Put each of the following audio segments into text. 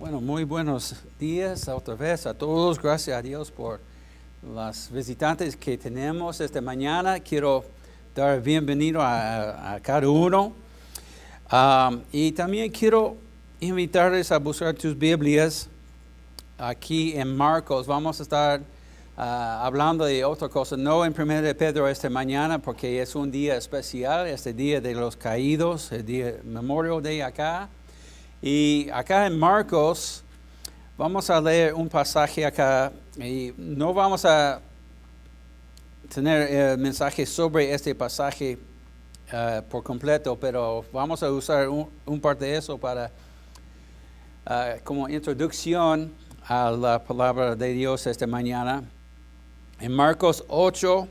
Bueno, muy buenos días otra vez a todos. Gracias a Dios por las visitantes que tenemos esta mañana. Quiero dar bienvenido a cada uno. Y también quiero invitarles a buscar tus Biblias aquí en Marcos. Vamos a estar hablando de otra cosa, no en 1 de Pedro esta mañana, porque es un día especial, este día de los caídos, el día memorial de acá. Y acá en Marcos vamos a leer un pasaje acá y no vamos a tener el mensaje sobre este pasaje por completo, pero vamos a usar un parte de eso para como introducción a la palabra de Dios esta mañana. En Marcos 8,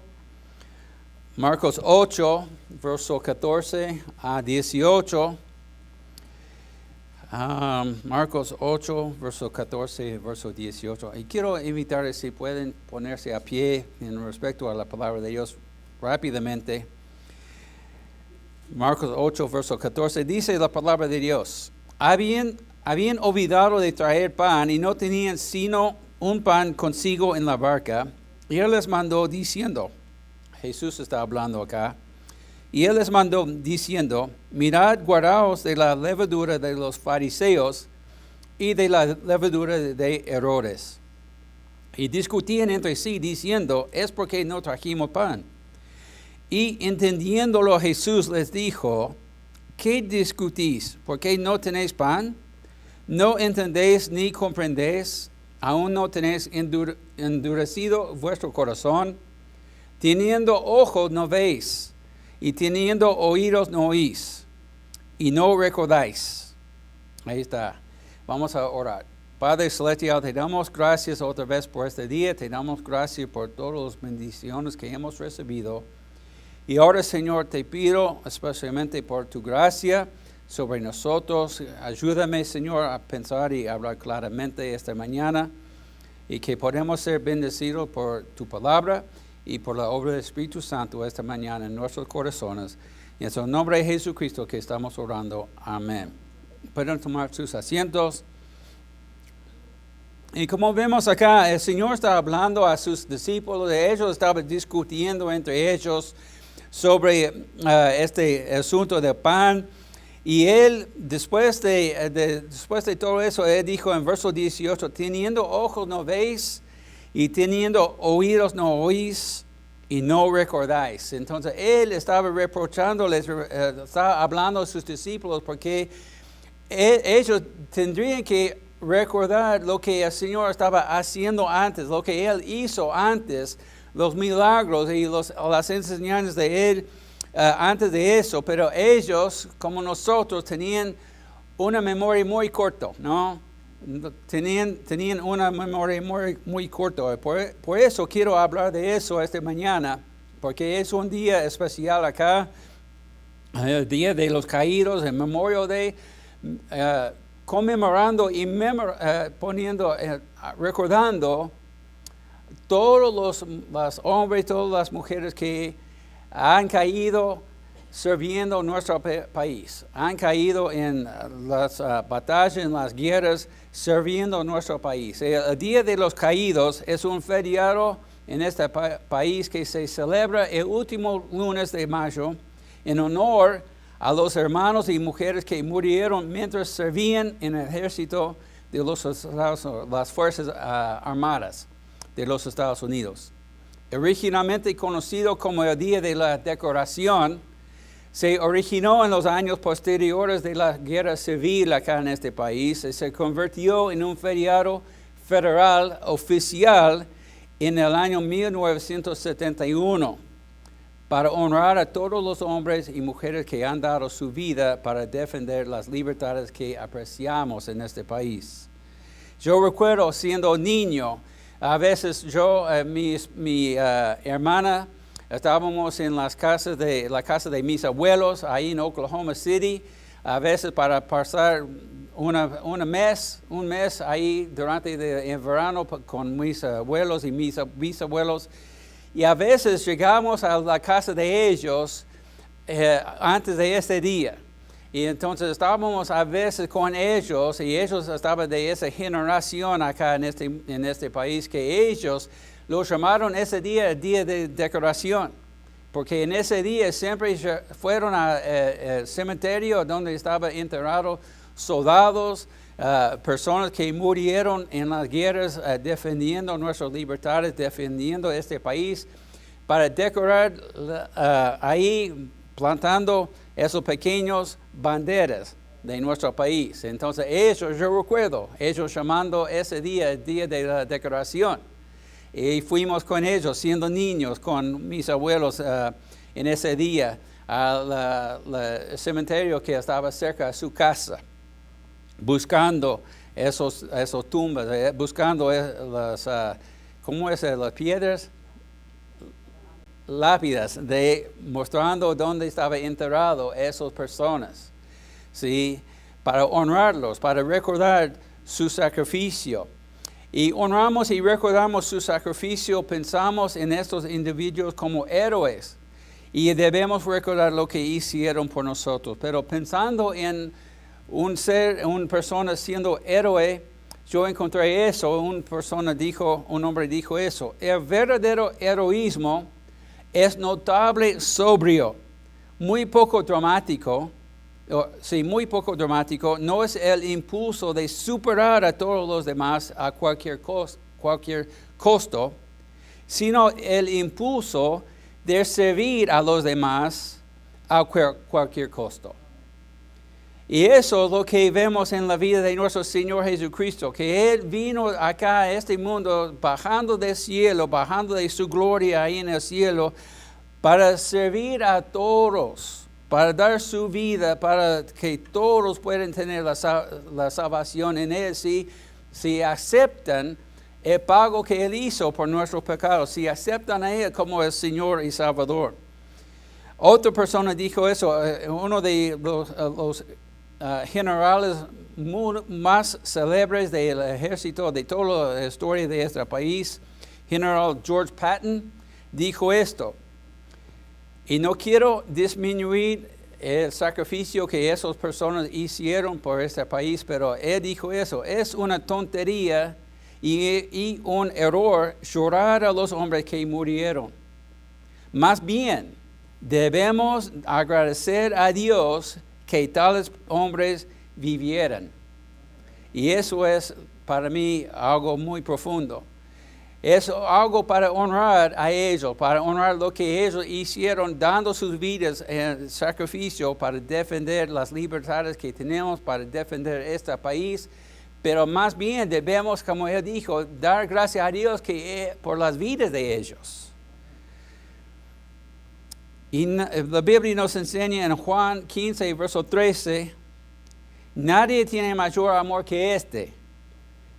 verso 14 a 18. Marcos 8, verso 14, verso 18. Y quiero invitarles si pueden ponerse a pie en respecto a la palabra de Dios rápidamente. Marcos 8, verso 14, dice la palabra de Dios: Habían olvidado de traer pan y no tenían sino un pan consigo en la barca. Y él les mandó diciendo, Jesús está hablando acá, y él les mandó diciendo: mirad, guardaos de la levadura de los fariseos y de la levadura de Herodes. Y discutían entre sí diciendo: es porque no trajimos pan. Y entendiéndolo Jesús les dijo: ¿qué discutís? ¿Por qué no tenéis pan? ¿No entendéis ni comprendéis? ¿Aún no tenéis endurecido vuestro corazón? Teniendo ojos no veis, y teniendo oídos no oís, y no recordáis. Ahí está. Vamos a orar. Padre Celestial, te damos gracias otra vez por este día. Te damos gracias por todas las bendiciones que hemos recibido. Y ahora, Señor, te pido especialmente por tu gracia sobre nosotros. Ayúdame, Señor, a pensar y hablar claramente esta mañana, y que podamos ser bendecidos por tu palabra y por la obra del Espíritu Santo esta mañana en nuestros corazones. Y en el nombre de Jesucristo que estamos orando. Amén. Pueden tomar sus asientos. Y como vemos acá, el Señor está hablando a sus discípulos. Ellos estaban discutiendo entre ellos sobre este asunto del pan. Y él, después de todo eso, él dijo en verso 18, teniendo ojos no veis, y teniendo oídos no oís, y no recordáis. Entonces él estaba reprochándoles, estaba hablando a sus discípulos, porque ellos tendrían que recordar lo que el Señor estaba haciendo antes, lo que Él hizo antes, los milagros y las enseñanzas de Él antes de eso. Pero ellos, como nosotros, tenían una memoria muy corta, ¿no? Tenían una memoria muy corta. Por eso quiero hablar de eso esta mañana, porque es un día especial acá, el Día de los Caídos, el Memorial Day, conmemorando y recordando todos los hombres, todas las mujeres que han caído sirviendo nuestro país, han caído en las batallas, en las guerras, sirviendo nuestro país. El Día de los Caídos es un feriado en este país que se celebra el último lunes de mayo en honor a los hermanos y mujeres que murieron mientras servían en el ejército de las Fuerzas Armadas de los Estados Unidos. Originalmente conocido como el Día de la Decoración, se originó en los años posteriores de la guerra civil acá en este país y se convirtió en un feriado federal oficial en el año 1971 para honrar a todos los hombres y mujeres que han dado su vida para defender las libertades que apreciamos en este país. Yo recuerdo siendo niño, a veces yo, mi hermana, estábamos en la casa de mis abuelos, ahí en Oklahoma City, a veces para pasar un mes ahí durante el verano con mis abuelos y mis bisabuelos. Y a veces llegamos a la casa de ellos antes de este día. Y entonces estábamos a veces con ellos, y ellos estaban de esa generación acá en este país, que ellos lo llamaron ese día el día de decoración. Porque en ese día siempre fueron al cementerio donde estaban enterrados soldados, personas que murieron en las guerras defendiendo nuestras libertades, defendiendo este país, para decorar ahí, plantando esos pequeños banderas de nuestro país. Entonces yo recuerdo, ellos llamando ese día el día de la decoración. Y fuimos con ellos, siendo niños, con mis abuelos en ese día, al cementerio que estaba cerca de su casa, buscando esos tumbas, buscando las piedras, lápidas, mostrando dónde estaba enterrado esas personas, ¿sí? Para honrarlos, para recordar su sacrificio. Y honramos y recordamos su sacrificio, pensamos en estos individuos como héroes y debemos recordar lo que hicieron por nosotros. Pero pensando en una persona siendo héroe, yo encontré eso, un hombre dijo eso: el verdadero heroísmo es notable, sobrio, muy poco dramático. Muy poco dramático. No es el impulso de superar a todos los demás a cualquier costo, sino el impulso de servir a los demás a cualquier costo. Y eso es lo que vemos en la vida de nuestro Señor Jesucristo, que Él vino acá a este mundo bajando del cielo, bajando de su gloria ahí en el cielo, para servir a todos, para dar su vida, para que todos puedan tener la salvación en Él, si aceptan el pago que Él hizo por nuestros pecados, si aceptan a Él como el Señor y Salvador. Otra persona dijo eso, uno de los generales más célebres del ejército de toda la historia de este país, General George Patton, dijo esto: y no quiero disminuir el sacrificio que esas personas hicieron por este país, pero él dijo eso: es una tontería y un error llorar a los hombres que murieron. Más bien, debemos agradecer a Dios que tales hombres vivieran. Y eso es para mí algo muy profundo. Es algo para honrar a ellos, para honrar lo que ellos hicieron, dando sus vidas en sacrificio para defender las libertades que tenemos, para defender este país. Pero más bien debemos, como él dijo, dar gracias a Dios por las vidas de ellos. Y la Biblia nos enseña en Juan 15, verso 13, nadie tiene mayor amor que este,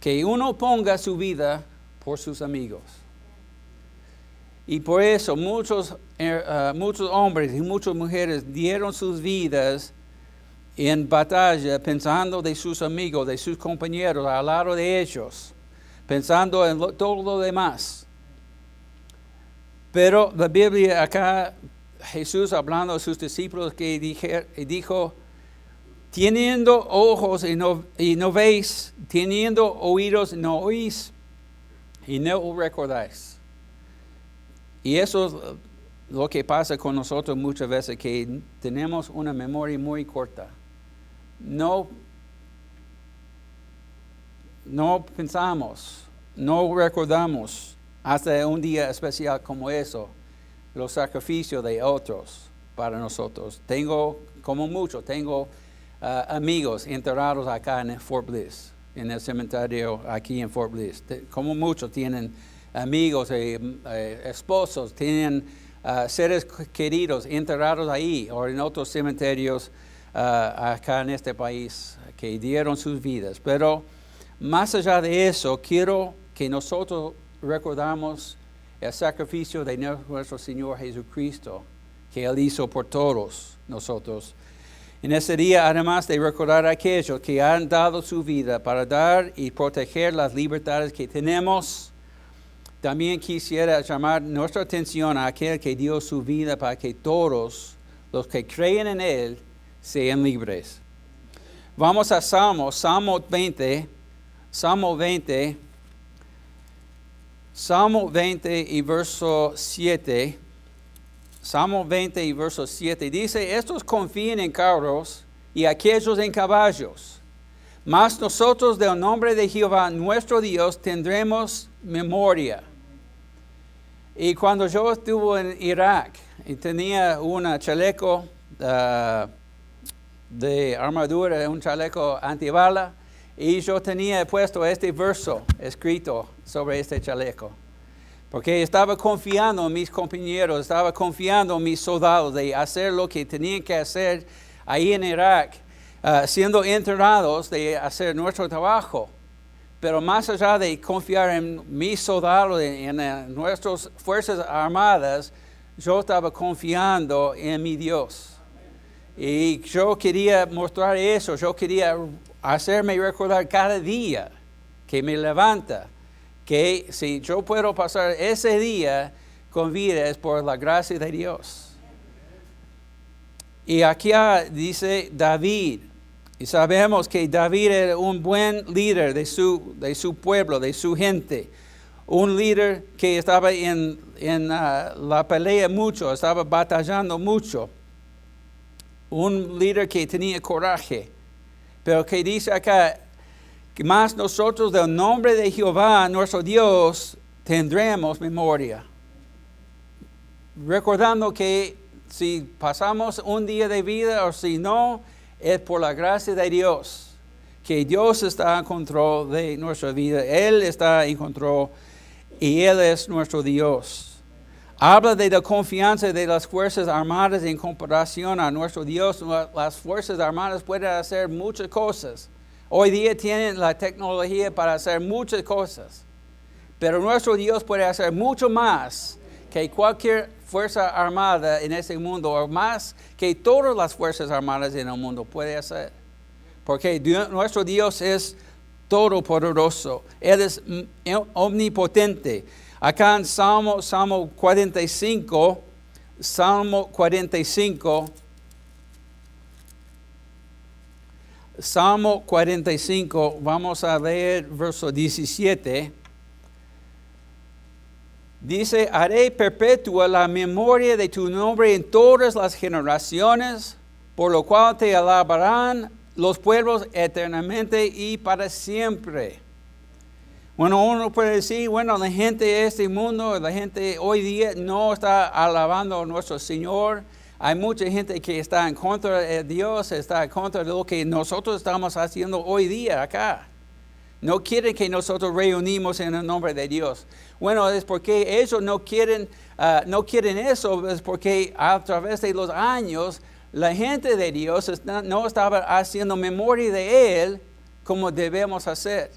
que uno ponga su vida por sus amigos. Y por eso muchos hombres y muchas mujeres dieron sus vidas en batalla, pensando de sus amigos, de sus compañeros, al lado de ellos, pensando en todo lo demás. Pero la Biblia acá, Jesús hablando a sus discípulos, que dijo: teniendo ojos y no veis, teniendo oídos y no oís, y no recordáis. Y eso es lo que pasa con nosotros muchas veces, que tenemos una memoria muy corta. No pensamos, no recordamos hasta un día especial como eso, los sacrificios de otros para nosotros. Tengo amigos enterrados acá en Fort Bliss, en el cementerio aquí en Fort Bliss. Como muchos tienen amigos, esposos, tienen seres queridos enterrados ahí o en otros cementerios acá en este país que dieron sus vidas. Pero más allá de eso, quiero que nosotros recordamos el sacrificio de nuestro Señor Jesucristo, que Él hizo por todos nosotros. En ese día, además de recordar a aquellos que han dado su vida para dar y proteger las libertades que tenemos, también quisiera llamar nuestra atención a aquel que dio su vida para que todos los que creen en Él sean libres. Vamos a Salmo 20 y verso 7. Salmo 20 y verso 7 dice, estos confían en carros y aquellos en caballos, mas nosotros del nombre de Jehová nuestro Dios tendremos memoria. Y cuando yo estuve en Irak y tenía un chaleco de armadura, un chaleco antibala, y yo tenía puesto este verso escrito sobre este chaleco. Porque estaba confiando en mis compañeros, estaba confiando en mis soldados de hacer lo que tenían que hacer ahí en Irak, siendo entrenados de hacer nuestro trabajo. Pero más allá de confiar en mis soldados, en nuestras fuerzas armadas, yo estaba confiando en mi Dios. Y yo quería mostrar eso, yo quería hacerme recordar cada día que me levanta, que si yo puedo pasar ese día con vida es por la gracia de Dios. Y aquí dice David, y sabemos que David era un buen líder de su pueblo, de su gente. Un líder que estaba en la pelea mucho, estaba batallando mucho. Un líder que tenía coraje. Pero que dice acá, que más nosotros del nombre de Jehová, nuestro Dios, tendremos memoria. Recordando que si pasamos un día de vida o si no, es por la gracia de Dios. Que Dios está en control de nuestra vida. Él está en control y Él es nuestro Dios. Habla de la confianza de las Fuerzas Armadas en comparación a nuestro Dios. Las Fuerzas Armadas pueden hacer muchas cosas. Hoy día tienen la tecnología para hacer muchas cosas. Pero nuestro Dios puede hacer mucho más que cualquier fuerza armada en este mundo, o más que todas las Fuerzas Armadas en el mundo puede hacer. Porque nuestro Dios es todopoderoso. Él es omnipotente. Acá en Salmo 45, vamos a leer verso 17. Dice, haré perpetua la memoria de tu nombre en todas las generaciones, por lo cual te alabarán los pueblos eternamente y para siempre. Bueno, uno puede decir, bueno, la gente de este mundo, la gente hoy día no está alabando a nuestro Señor. Hay mucha gente que está en contra de Dios, está en contra de lo que nosotros estamos haciendo hoy día acá. No quieren que nosotros reunimos en el nombre de Dios. Bueno, es porque ellos no quieren eso, es porque a través de los años la gente de Dios no estaba haciendo memoria de Él como debemos hacer.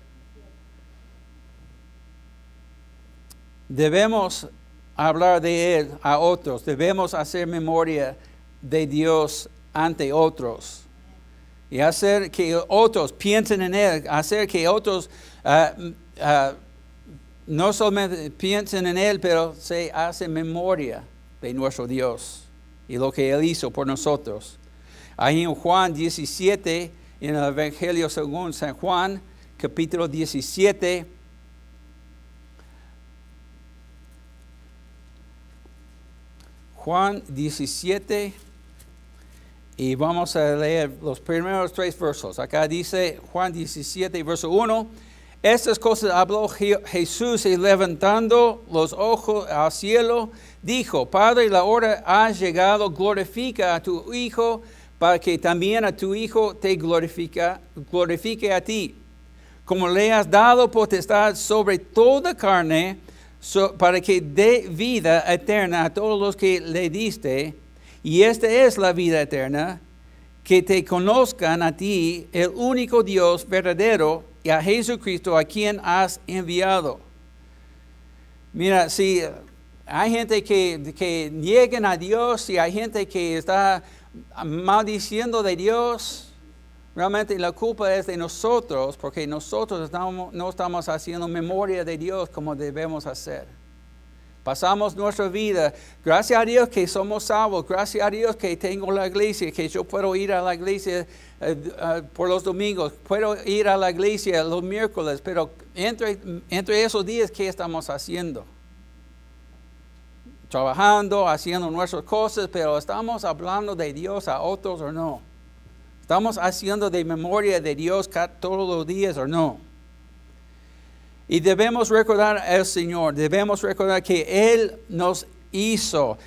Debemos hablar de Él a otros, debemos hacer memoria de Dios ante otros. Y hacer que otros piensen en Él, hacer que otros no solamente piensen en Él, pero se hace memoria de nuestro Dios y lo que Él hizo por nosotros. Ahí en Juan 17, en el Evangelio según San Juan, capítulo 17, Juan 17, y vamos a leer los primeros 3 versos. Acá dice Juan 17, verso 1. Estas cosas habló Jesús y levantando los ojos al cielo, dijo, Padre, la hora ha llegado, glorifica a tu Hijo, para que también a tu Hijo te glorifique a ti. Como le has dado potestad sobre toda carne, para que dé vida eterna a todos los que le diste, y esta es la vida eterna, que te conozcan a ti, el único Dios verdadero, y a Jesucristo a quien has enviado. Mira, si hay gente que niegan a Dios, y hay gente que está maldiciendo de Dios, realmente la culpa es de nosotros, porque nosotros no estamos haciendo memoria de Dios como debemos hacer. Pasamos nuestra vida. Gracias a Dios que somos salvos. Gracias a Dios que tengo la iglesia, que yo puedo ir a la iglesia por los domingos. Puedo ir a la iglesia los miércoles. Pero entre esos días, ¿qué estamos haciendo? Trabajando, haciendo nuestras cosas, pero ¿estamos hablando de Dios a otros o no? ¿Estamos haciendo de memoria de Dios todos los días o no? Y debemos recordar al Señor, debemos recordar que Él nos hizo.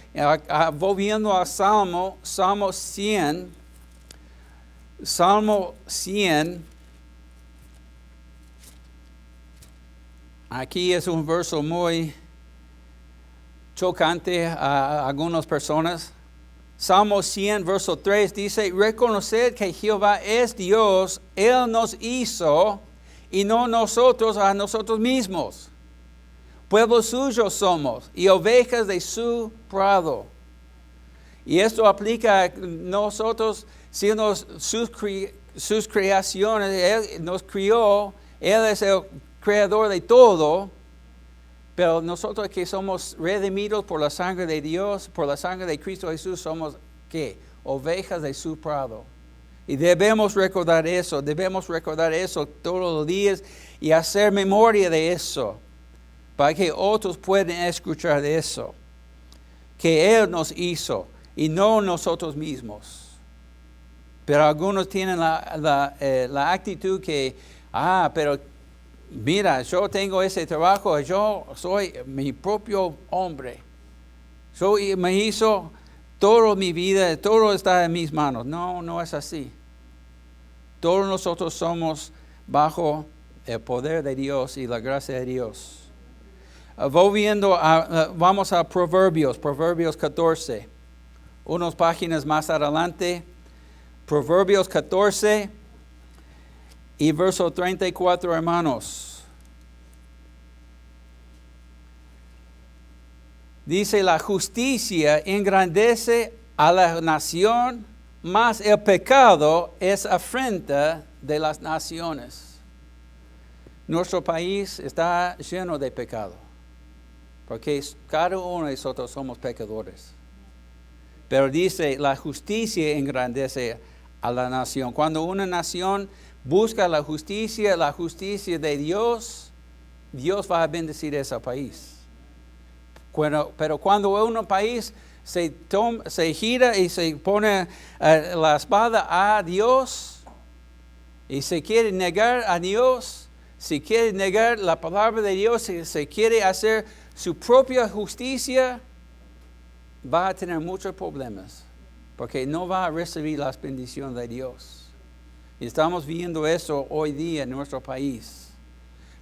Volviendo a Salmo 100, aquí es un verso muy chocante a algunas personas. Salmo 100, verso 3 dice, reconoced que Jehová es Dios, Él nos hizo y no nosotros a nosotros mismos. Pueblo suyo somos y ovejas de su prado. Y esto aplica a nosotros siendo sus creaciones. Él nos crió, Él es el creador de todo. Pero nosotros que somos redimidos por la sangre de Dios, por la sangre de Cristo Jesús, somos ¿qué? Ovejas de su prado. Y debemos recordar eso todos los días y hacer memoria de eso, para que otros puedan escuchar de eso, que Él nos hizo y no nosotros mismos. Pero algunos tienen la actitud que, pero mira, yo tengo ese trabajo, yo soy mi propio hombre. Me hizo toda mi vida, todo está en mis manos. No, no es así. Todos nosotros somos bajo el poder de Dios y la gracia de Dios. Vamos a Proverbios 14. Unas páginas más adelante. Proverbios 14 y verso 34, hermanos. Dice, la justicia engrandece a la nación, mas el pecado es afrenta de las naciones. Nuestro país está lleno de pecado, porque cada uno de nosotros somos pecadores. Pero dice, la justicia engrandece a la nación. Cuando una nación busca la justicia de Dios, Dios va a bendecir ese país. Pero cuando un país se gira y se pone la espada a Dios y se quiere negar a Dios, se quiere negar la palabra de Dios, se quiere hacer su propia justicia, va a tener muchos problemas, porque no va a recibir las bendiciones de Dios. Y estamos viendo eso hoy día en nuestro país,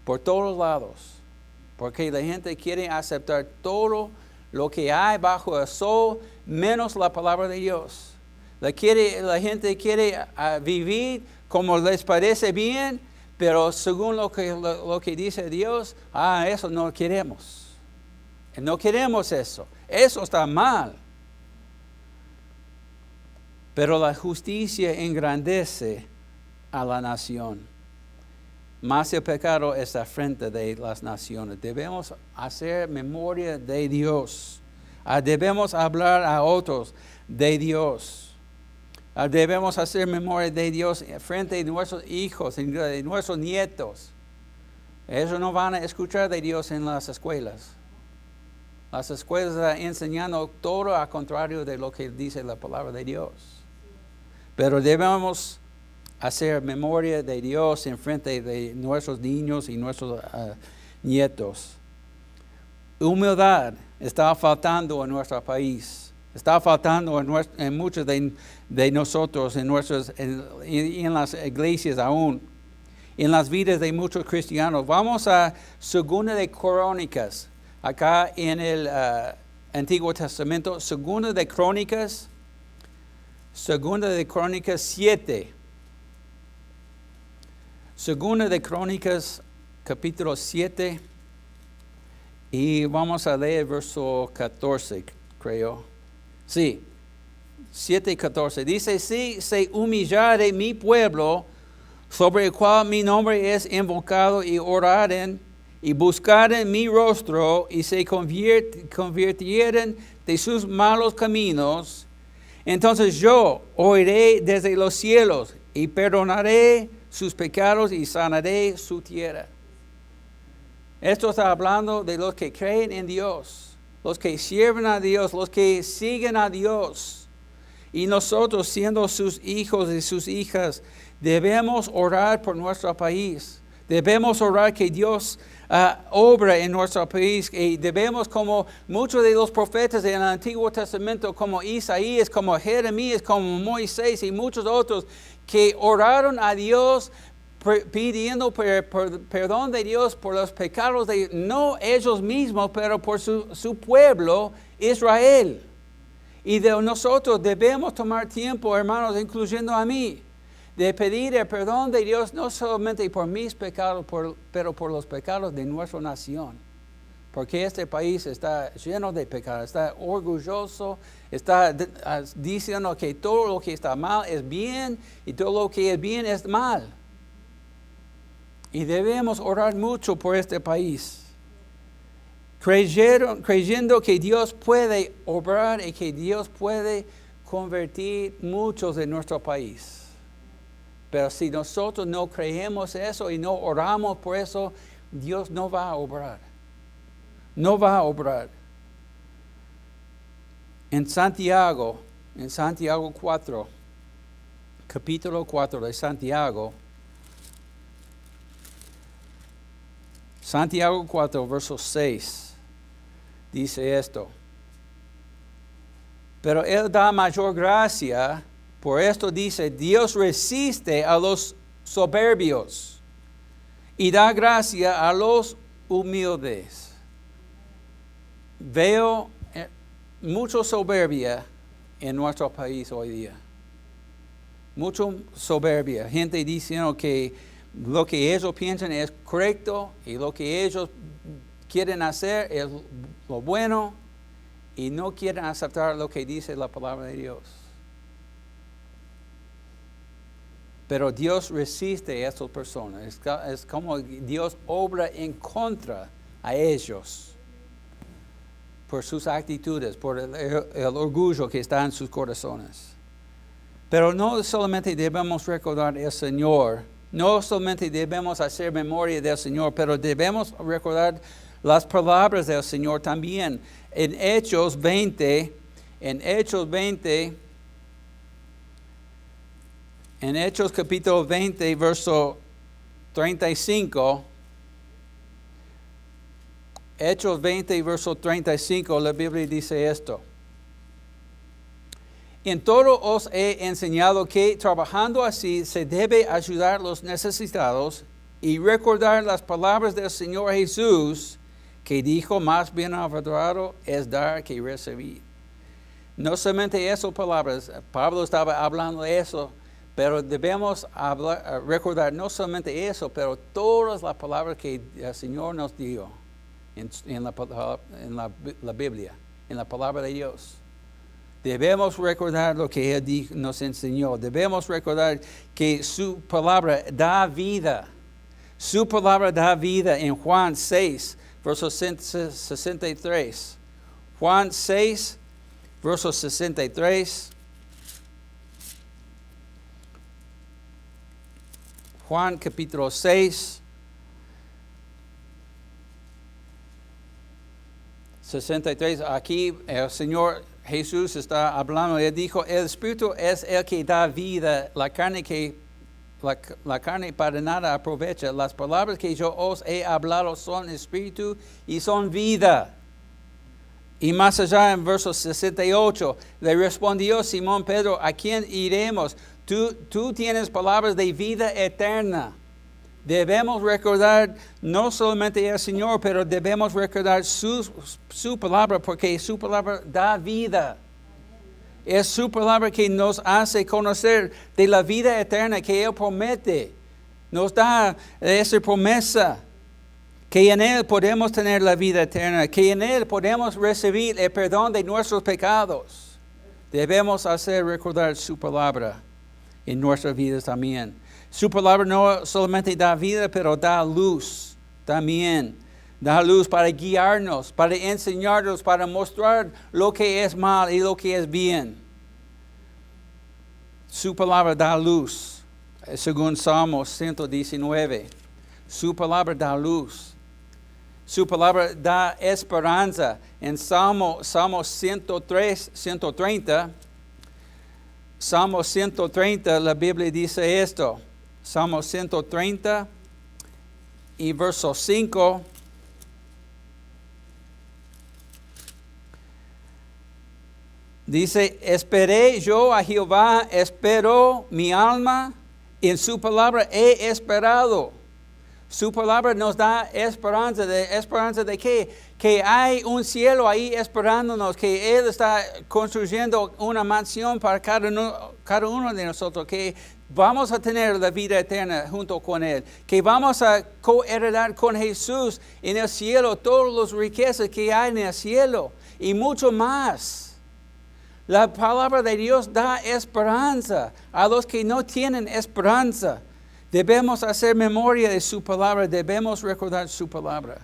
por todos lados, porque la gente quiere aceptar todo lo que hay bajo el sol, menos la palabra de Dios. La gente quiere vivir como les parece bien, pero según lo que dice Dios, eso no queremos. No queremos eso. Eso está mal. Pero la justicia engrandece a la nación. Mas el pecado está frente de las naciones. Debemos hacer memoria de Dios. Debemos hablar a otros de Dios. Debemos hacer memoria de Dios frente de nuestros hijos, de nuestros nietos. Ellos no van a escuchar de Dios en las escuelas. Las escuelas están enseñando todo al contrario de lo que dice la palabra de Dios. Pero debemos hacer memoria de Dios en frente de nuestros niños y nuestros nietos. Humildad está faltando en nuestro país. Está faltando en muchos de nosotros, en las iglesias aún. En las vidas de muchos cristianos. Vamos a 2 de Crónicas. Acá en el Antiguo Testamento. 2 de Crónicas 7. 2 de Crónicas, capítulo 7, y vamos a leer verso 14, creo. Sí, 7 y 14. Dice, si se humillare mi pueblo, sobre el cual mi nombre es invocado, y oraren, y buscaren mi rostro y se convirtieren de sus malos caminos, entonces yo oiré desde los cielos y perdonaré sus pecados y sanaré su tierra. Esto está hablando de los que creen en Dios, los que sirven a Dios, los que siguen a Dios. Y nosotros, siendo sus hijos y sus hijas, debemos orar por nuestro país. Debemos orar que Dios obra en nuestro país. Y debemos, como muchos de los profetas en el Antiguo Testamento, como Isaías, como Jeremías, como Moisés y muchos otros, que oraron a Dios pidiendo perdón de Dios por los pecados de no ellos mismos, pero por su pueblo Israel. Y de nosotros debemos tomar tiempo, hermanos, incluyendo a mí, de pedir el perdón de Dios no solamente por mis pecados, pero por los pecados de nuestra nación. Porque este país está lleno de pecados, está orgulloso, está diciendo que todo lo que está mal es bien y todo lo que es bien es mal. Y debemos orar mucho por este país, creyendo que Dios puede obrar y que Dios puede convertir muchos de nuestro país. Pero si nosotros no creemos eso y no oramos por eso, Dios no va a obrar. No va a obrar. En Santiago 4, capítulo 4 de Santiago 4, verso 6, dice esto. Pero Él da mayor gracia, por esto dice, Dios resiste a los soberbios y da gracia a los humildes. Veo mucha soberbia en nuestro país hoy día. Mucha soberbia. Gente diciendo que lo que ellos piensan es correcto y lo que ellos quieren hacer es lo bueno y no quieren aceptar lo que dice la palabra de Dios. Pero Dios resiste a estas personas. Es como Dios obra en contra a ellos por sus actitudes, por el orgullo que está en sus corazones. Pero no solamente debemos recordar al Señor, no solamente debemos hacer memoria del Señor, pero debemos recordar las palabras del Señor también. En Hechos 20, en Hechos capítulo 20, verso 35, Hechos 20, verso 35, la Biblia dice esto. En todo os he enseñado que trabajando así se debe ayudar a los necesitados y recordar las palabras del Señor Jesús, que dijo, más bienaventurado es dar que recibir. No solamente esas palabras, Pablo estaba hablando de eso, pero debemos recordar no solamente eso, pero todas las palabras que el Señor nos dio en la Biblia, en la palabra de Dios. Debemos recordar lo que Él nos enseñó. Debemos recordar que su palabra da vida. Su palabra da vida en Juan 6, verso 63. Juan 6, verso 63. Juan capítulo 6, 63. Aquí el Señor Jesús está hablando, Él dijo, el Espíritu es el que da vida, la carne para nada aprovecha. Las palabras que yo os he hablado son Espíritu y son vida. Y más allá en verso 68, le respondió Simón Pedro, ¿a quién iremos? Tú tienes palabras de vida eterna. Debemos recordar no solamente al Señor, pero debemos recordar su palabra, porque su palabra da vida. Es su palabra que nos hace conocer de la vida eterna que Él promete. Nos da esa promesa, que en Él podemos tener la vida eterna, que en Él podemos recibir el perdón de nuestros pecados. Debemos hacer recordar su palabra en nuestras vidas también. Su palabra no solamente da vida, pero da luz también. Da luz para guiarnos, para enseñarnos, para mostrar lo que es mal y lo que es bien. Su palabra da luz, según Salmos 119. Su palabra da luz. Su palabra da esperanza. En Salmo 130, Salmo 130, la Biblia dice esto. Salmo 130 y verso 5. Dice, esperé yo a Jehová, esperó mi alma, en su palabra he esperado. Su palabra nos da esperanza de qué? Que hay un cielo ahí esperándonos, que Él está construyendo una mansión para cada uno de nosotros, que vamos a tener la vida eterna junto con Él, que vamos a coheredar con Jesús en el cielo todas las riquezas que hay en el cielo y mucho más. La palabra de Dios da esperanza a los que no tienen esperanza. Debemos hacer memoria de su palabra, debemos recordar su palabra,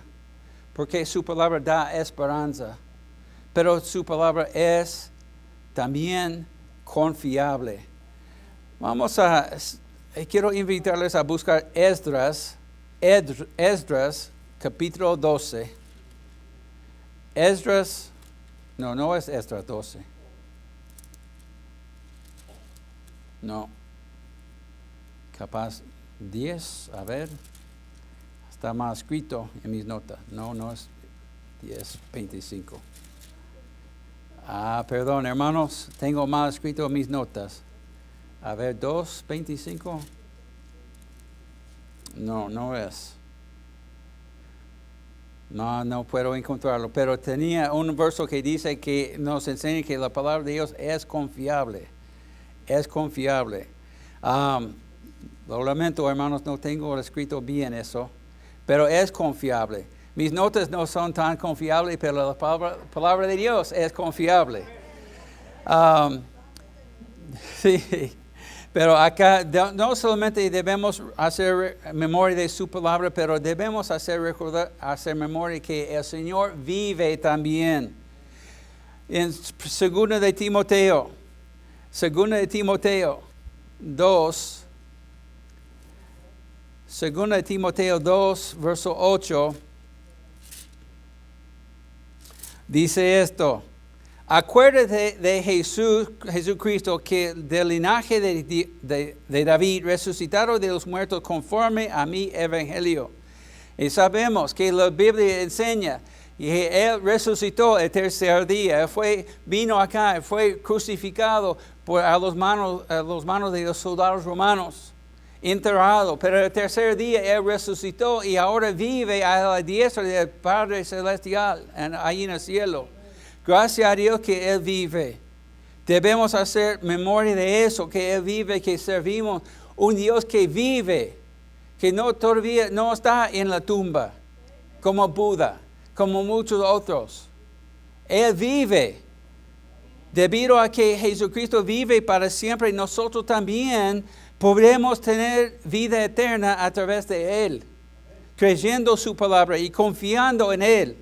porque su palabra da esperanza, pero su palabra es también confiable. Quiero invitarles a buscar Esdras, capítulo 12. No es Esdras 12. No. Capaz 10, a ver. Está mal escrito en mis notas. No es 10:25. Perdón, hermanos, tengo mal escrito en mis notas. A ver, 2:25. No es. No puedo encontrarlo. Pero tenía un verso que dice que nos enseña que la palabra de Dios es confiable. Es confiable. Lo lamento, hermanos, no tengo escrito bien eso, pero es confiable. Mis notas no son tan confiables, pero la palabra de Dios es confiable. Sí, pero acá no solamente debemos hacer memoria de su palabra, pero debemos hacer memoria que el Señor vive también. En 2 de Timoteo 2, 2 de Timoteo 2, verso 8, dice esto: acuérdate de Jesucristo, que del linaje de David, resucitado de los muertos conforme a mi evangelio. Y sabemos que la Biblia enseña que Él resucitó el tercer día. Vino acá, fue crucificado a los manos de los soldados romanos, enterrado. Pero el tercer día Él resucitó y ahora vive a la diestra del Padre Celestial, ahí en el cielo. Gracias a Dios que Él vive. Debemos hacer memoria de eso, que Él vive, que servimos un Dios que vive, que todavía no está en la tumba, como Buda, como muchos otros. Él vive. Debido a que Jesucristo vive para siempre, nosotros también podremos tener vida eterna a través de Él, creyendo su palabra y confiando en Él.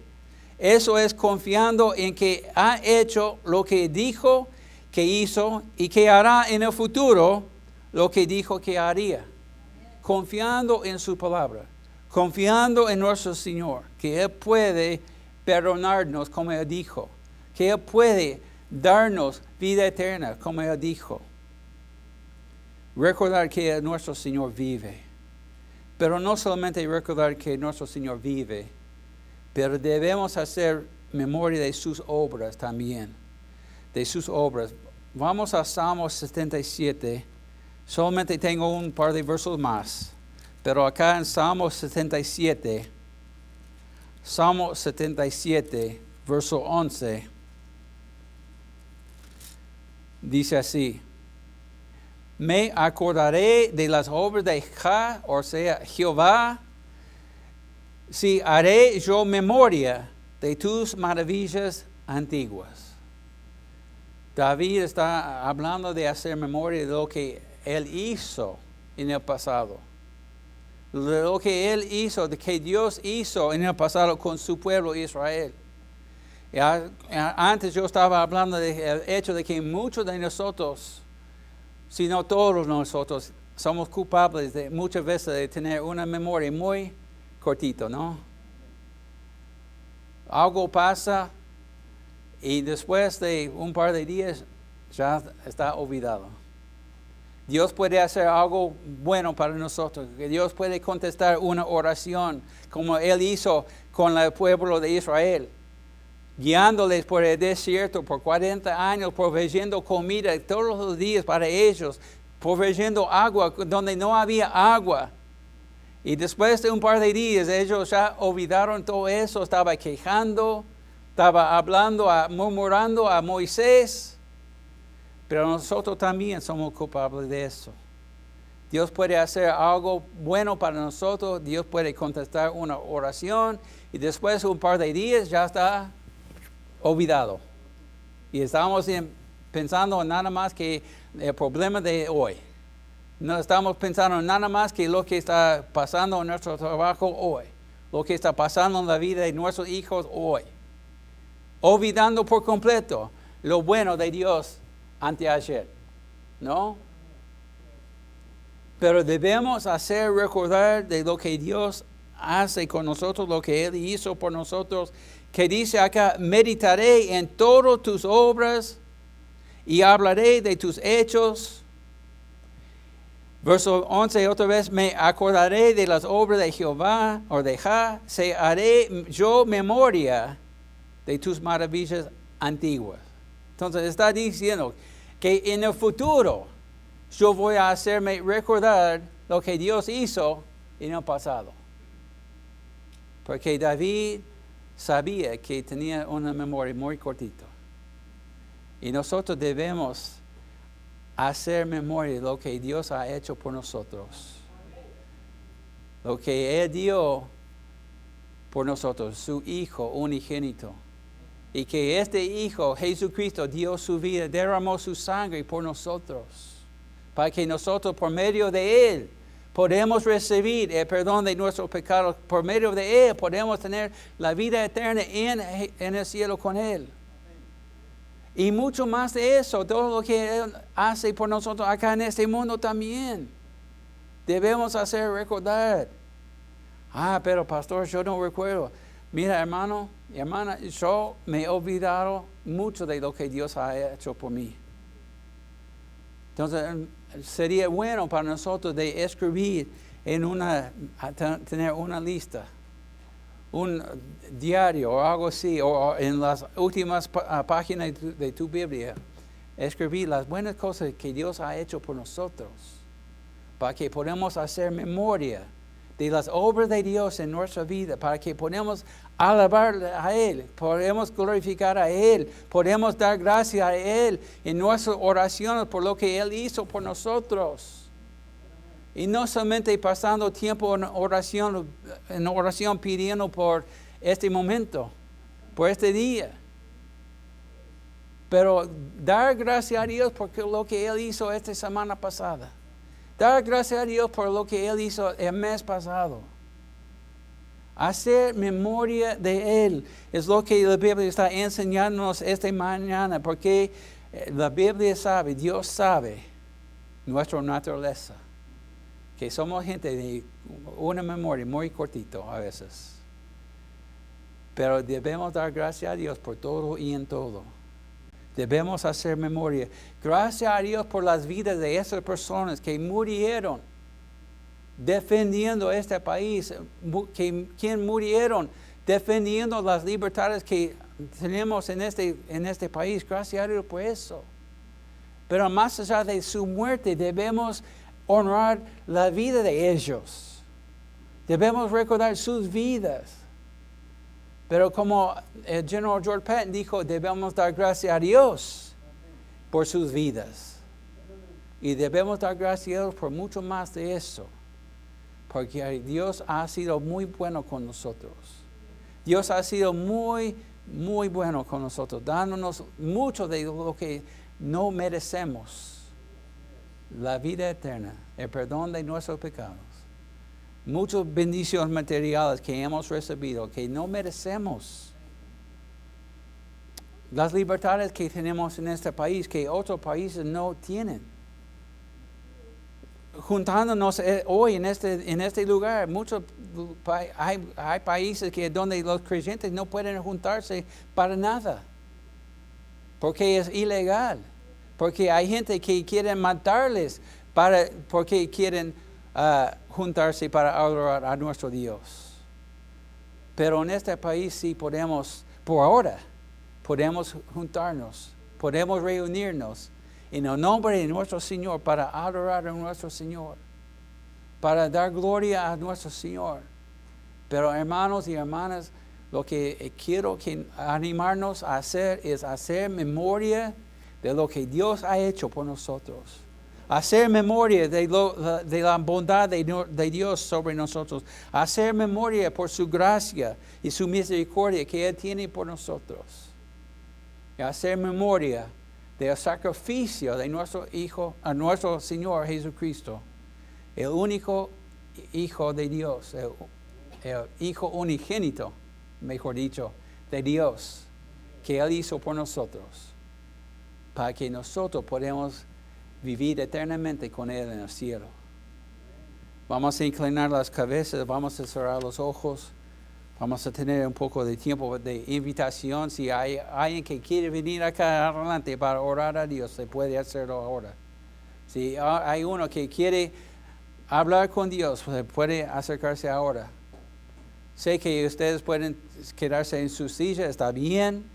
Eso es confiando en que ha hecho lo que dijo que hizo y que hará en el futuro lo que dijo que haría. Confiando en su palabra, confiando en nuestro Señor, que Él puede perdonarnos como Él dijo, que Él puede darnos vida eterna como Él dijo. Recordar que nuestro Señor vive, pero no solamente recordar que nuestro Señor vive, pero debemos hacer memoria de sus obras también, de sus obras. Vamos a Salmo 77. Solamente tengo un par de versos más, pero acá en Salmo 77, verso 11, dice así: me acordaré de las obras de Jehová, si haré yo memoria de tus maravillas antiguas. David está hablando de hacer memoria de lo que él hizo en el pasado. lo que Él hizo, de que Dios hizo en el pasado con su pueblo Israel. Antes yo estaba hablando del hecho de que muchos de nosotros, si no todos nosotros, somos culpables de muchas veces de tener una memoria muy cortita, ¿no? Algo pasa y después de un par de días ya está olvidado. Dios puede hacer algo bueno para nosotros, que Dios puede contestar una oración como Él hizo con el pueblo de Israel, guiándoles por el desierto por 40 años, proveyendo comida todos los días para ellos, proveyendo agua donde no había agua. Y después de un par de días ellos ya olvidaron todo eso, estaba quejando, estaba hablando, murmurando a Moisés. Pero nosotros también somos culpables de eso. Dios puede hacer algo bueno para nosotros, Dios puede contestar una oración y después de un par de días ya está olvidado. Y estamos pensando en nada más que el problema de hoy. No estamos pensando en nada más que lo que está pasando en nuestro trabajo hoy, lo que está pasando en la vida de nuestros hijos hoy. Olvidando por completo lo bueno de Dios anteayer, ¿no? Pero debemos hacer recordar de lo que Dios hace con nosotros, lo que Él hizo por nosotros, que dice acá, meditaré en todas tus obras y hablaré de tus hechos. Verso 11, otra vez, me acordaré de las obras de Jehová, o de Jah, se haré yo memoria de tus maravillas antiguas. Entonces está diciendo que en el futuro yo voy a hacerme recordar lo que Dios hizo en el pasado. Porque David sabía que tenía una memoria muy cortita. Y nosotros debemos hacer memoria de lo que Dios ha hecho por nosotros. Lo que Él dio por nosotros, su Hijo unigénito. Y que este Hijo, Jesucristo, dio su vida, derramó su sangre por nosotros. Para que nosotros, por medio de Él, podemos recibir el perdón de nuestros pecados. Por medio de Él, podemos tener la vida eterna en el cielo con Él. Y mucho más de eso, todo lo que Él hace por nosotros acá en este mundo también. Debemos hacer recordar. Pero pastor, yo no recuerdo. Mira, hermano y hermana, yo me he olvidado mucho de lo que Dios ha hecho por mí. Entonces, sería bueno para nosotros de escribir tener una lista, un diario o algo así, o en las últimas páginas de tu Biblia, escribir las buenas cosas que Dios ha hecho por nosotros, para que podamos hacer memoria de las obras de Dios en nuestra vida, para que podamos alabarle a Él, podemos glorificar a Él, podemos dar gracias a Él en nuestras oraciones por lo que Él hizo por nosotros. Y no solamente pasando tiempo en oración pidiendo por este momento, por este día, pero dar gracias a Dios por lo que Él hizo esta semana pasada. Dar gracias a Dios por lo que Él hizo el mes pasado. Hacer memoria de Él es lo que la Biblia está enseñándonos esta mañana, porque la Biblia sabe, Dios sabe nuestra naturaleza, que somos gente de una memoria muy cortita a veces. Pero debemos dar gracias a Dios por todo y en todo. Debemos hacer memoria. Gracias a Dios por las vidas de esas personas que murieron defendiendo este país, que murieron defendiendo las libertades que tenemos en este país. Gracias a Dios por eso. Pero más allá de su muerte, debemos honrar la vida de ellos. Debemos recordar sus vidas. Pero como el general George Patton dijo, debemos dar gracias a Dios por sus vidas. Y debemos dar gracias a Dios por mucho más de eso. Porque Dios ha sido muy bueno con nosotros. Dios ha sido muy, muy bueno con nosotros, dándonos mucho de lo que no merecemos. La vida eterna, el perdón de nuestros pecados. muchas bendiciones materiales que hemos recibido, que no merecemos. Las libertades que tenemos en este país, que otros países no tienen. Juntándonos hoy en este lugar, hay países donde los creyentes no pueden juntarse para nada, porque es ilegal, porque hay gente que quiere matarles porque quieren juntarse para adorar a nuestro Dios. Pero en este país sí podemos, por ahora, podemos juntarnos, podemos reunirnos en el nombre de nuestro Señor para adorar a nuestro Señor, para dar gloria a nuestro Señor. Pero hermanos y hermanas, lo que quiero animarnos a hacer es hacer memoria de lo que Dios ha hecho por nosotros. Hacer memoria de la bondad de Dios sobre nosotros. Hacer memoria por su gracia y su misericordia que Él tiene por nosotros. Y hacer memoria del sacrificio de nuestro Hijo, a nuestro Señor Jesucristo, el único Hijo de Dios, el Hijo unigénito, mejor dicho, de Dios, que Él hizo por nosotros, para que nosotros podamos vivir eternamente con Él en el cielo. Vamos a inclinar las cabezas, vamos a cerrar los ojos. Vamos a tener un poco de tiempo de invitación. Si hay alguien que quiere venir acá adelante para orar a Dios, se puede hacerlo ahora. Si hay uno que quiere hablar con Dios, se puede acercarse ahora. Sé que ustedes pueden quedarse en su silla, está bien.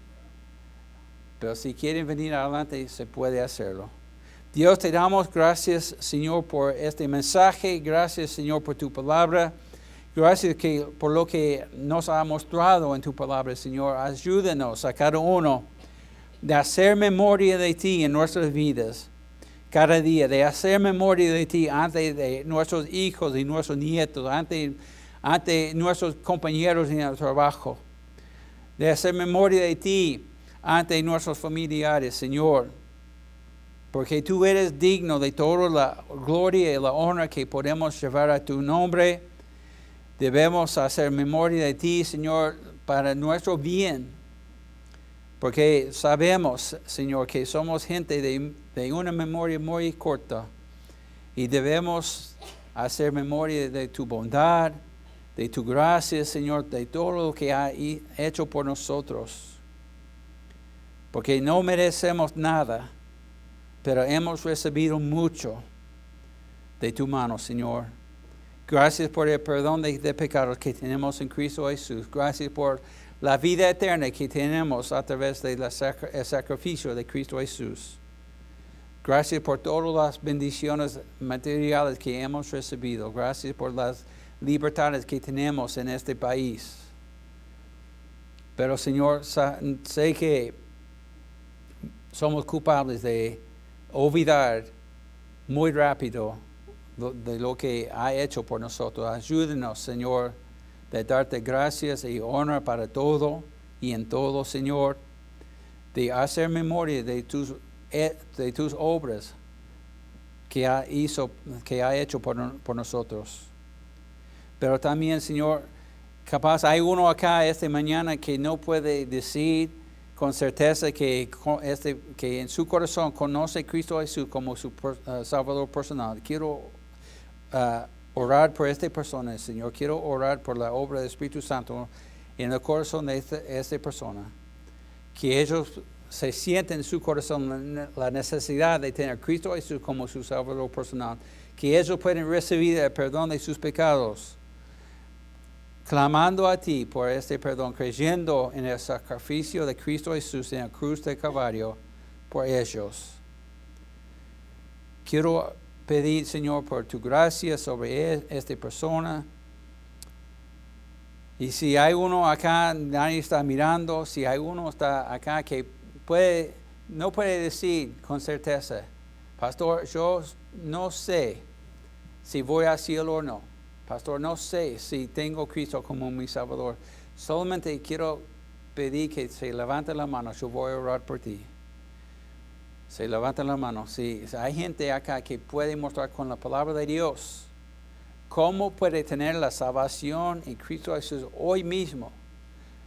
Pero si quieren venir adelante, se puede hacerlo. Dios, te damos gracias, Señor, por este mensaje. Gracias, Señor, por tu palabra. Gracias por lo que nos ha mostrado en tu palabra, Señor. Ayúdanos a cada uno de hacer memoria de ti en nuestras vidas cada día, de hacer memoria de ti ante de nuestros hijos y nuestros nietos, ante nuestros compañeros en el trabajo, de hacer memoria de ti ante nuestros familiares, Señor, porque tú eres digno de toda la gloria y la honra que podemos llevar a tu nombre. Debemos hacer memoria de ti, Señor, para nuestro bien. Porque sabemos, Señor, que somos gente de una memoria muy corta. Y debemos hacer memoria de tu bondad, de tu gracia, Señor, de todo lo que has hecho por nosotros. Porque no merecemos nada, pero hemos recibido mucho de tu mano, Señor. Gracias por el perdón de pecados que tenemos en Cristo Jesús. Gracias por la vida eterna que tenemos a través del sacrificio de Cristo Jesús. Gracias por todas las bendiciones materiales que hemos recibido. Gracias por las libertades que tenemos en este país. Pero, Señor, sé que somos culpables de olvidar muy rápido de lo que ha hecho por nosotros. Ayúdenos, Señor, de darte gracias y honra para todo y en todo, Señor, de hacer memoria de tus obras que ha hecho por nosotros. Pero también, Señor, capaz hay uno acá esta mañana que no puede decir con certeza que en su corazón conoce a Cristo Jesús como su Salvador personal. Quiero orar por esta persona, Señor. Quiero orar por la obra del Espíritu Santo en el corazón de esta persona. Que ellos se sienten en su corazón la necesidad de tener a Cristo Jesús como su Salvador personal. Que ellos pueden recibir el perdón de sus pecados, clamando a ti por este perdón, creyendo en el sacrificio de Cristo Jesús en la cruz de Calvario por ellos. Quiero pedir, Señor, por tu gracia sobre esta persona. Y si hay uno acá, nadie está mirando, si hay uno está acá que no puede decir con certeza, Pastor, yo no sé si voy al cielo o no. Pastor, no sé si tengo a Cristo como mi Salvador. Solamente quiero pedir que se levante la mano. Yo voy a orar por ti. Se levanta la mano. Si hay gente acá que puede mostrar con la palabra de Dios ¿Cómo puede tener la salvación en Cristo Jesús hoy mismo?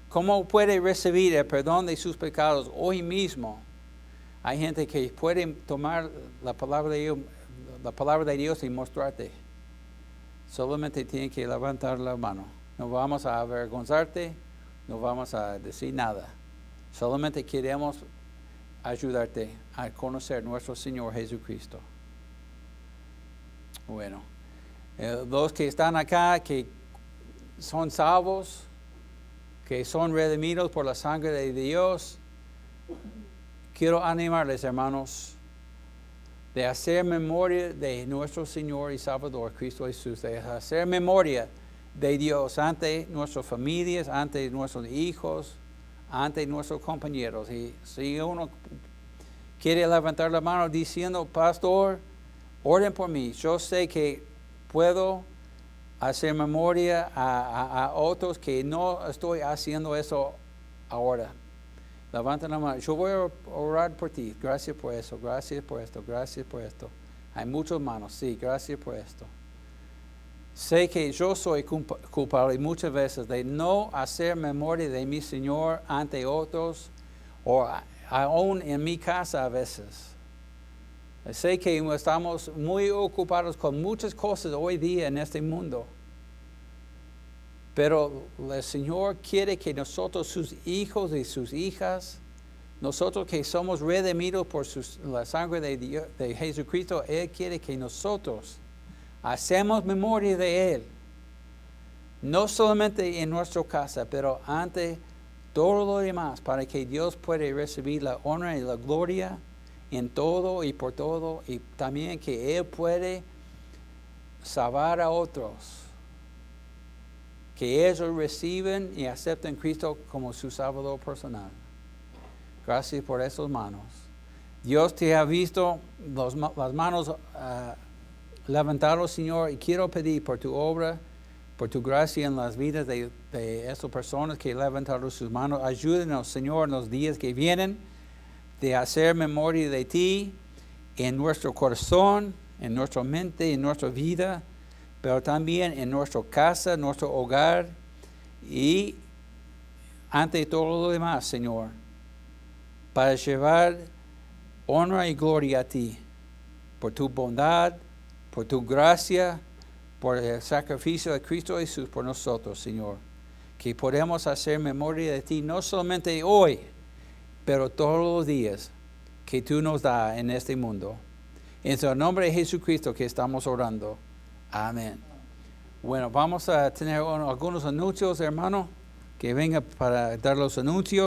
¿Cómo puede recibir el perdón de sus pecados hoy mismo? Hay gente que puede tomar la palabra de Dios y mostrarte. Solamente tiene que levantar la mano. No vamos a avergonzarte, no vamos a decir nada. Solamente queremos ayudarte a conocer nuestro Señor Jesucristo. Bueno, los que están acá, que son salvos, que son redimidos por la sangre de Dios, quiero animarles, hermanos, de hacer memoria de nuestro Señor y Salvador, Cristo Jesús, de hacer memoria de Dios ante nuestras familias, ante nuestros hijos, ante nuestros compañeros. Y si uno quiere levantar la mano diciendo, pastor, oren por mí, yo sé que puedo hacer memoria a otros que no estoy haciendo eso ahora. Levanta la mano. Yo voy a orar por ti. Gracias por eso. Gracias por esto. Gracias por esto. Hay muchas manos. Sí, gracias por esto. Sé que yo soy culpable muchas veces de no hacer memoria de mi Señor ante otros o aún en mi casa a veces. Sé que estamos muy ocupados con muchas cosas hoy día en este mundo. Pero el Señor quiere que nosotros, sus hijos y sus hijas, nosotros que somos redimidos por la sangre de Jesucristo, Él quiere que nosotros hacemos memoria de Él. No solamente en nuestra casa, pero ante todo lo demás, para que Dios pueda recibir la honra y la gloria en todo y por todo, y también que Él puede salvar a otros. Que ellos reciben y acepten a Cristo como su Salvador personal. Gracias por esas manos. Dios te ha visto las manos levantadas, Señor, y quiero pedir por tu obra, por tu gracia en las vidas de esas personas que levantaron sus manos. Ayúdenos, Señor, en los días que vienen, de hacer memoria de ti en nuestro corazón, en nuestra mente, en nuestra vida, pero también en nuestra casa, nuestro hogar y ante todo lo demás, Señor, para llevar honra y gloria a ti, por tu bondad, por tu gracia, por el sacrificio de Cristo Jesús por nosotros, Señor, que podemos hacer memoria de ti, no solamente hoy, pero todos los días que tú nos das en este mundo. En el nombre de Jesucristo que estamos orando. Amén. Bueno, vamos a tener algunos anuncios, hermano, que venga para dar los anuncios.